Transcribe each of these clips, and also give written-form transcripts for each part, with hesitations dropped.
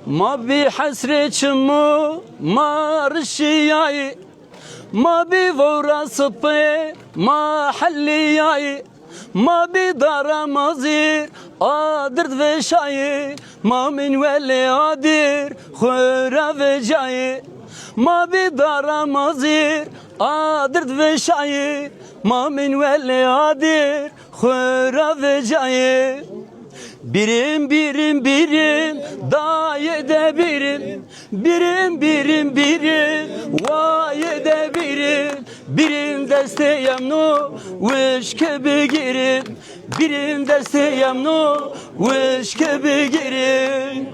ما بحسرتشمو ما رشياي ما بفورا صبي ما حلياي ما بدار مزير قادر فشاي ما من ولي قادر خورا فجاي ما بدار مزير قادر فشاي ما من ولي قادر خورا فجاي birim birim birim dayede birim birim birim birim vayede birim birim desteyem no vışke begirim birim desteyem no vışke begirim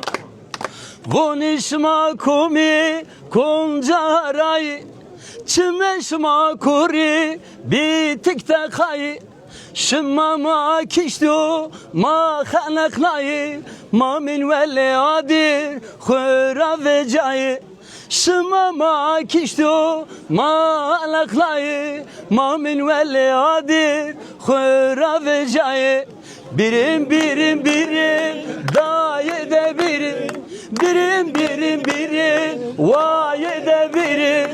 vonişma kumi koncaray çimeşma kuri bitikte kay شما ما كشتو ما خلقناي ما من ولا عادر خورا وجاي شما ما كشتو ما خلقناي ما من ولا عادر خورا وجاي birim birim birim dayede birim birim birim birim vayede birim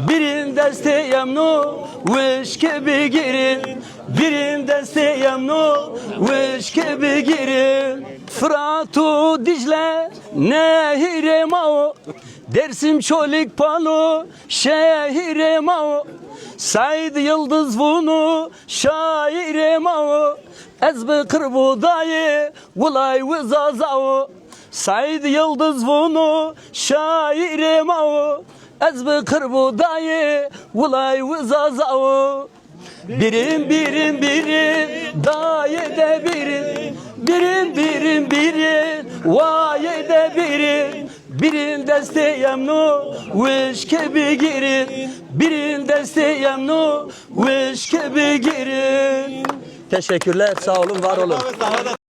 birim desteyem no vışke begirim birim desteyem no vışke begirim Fırat'u Dicle nehire mao Dersim çolik palo şehire mao Said Yıldız bunu şaire mao Ez bıkır budayı Vulay vizazao Said Yıldız bunu şaire mao Ez bıkır budayı Vulay vizazao Birim birim birim dayede birim birim birim birim vayede birim birim desteyem no vışke begirim birim desteyem no vışke begirim. Teşekkürler, sağ olun, var olun.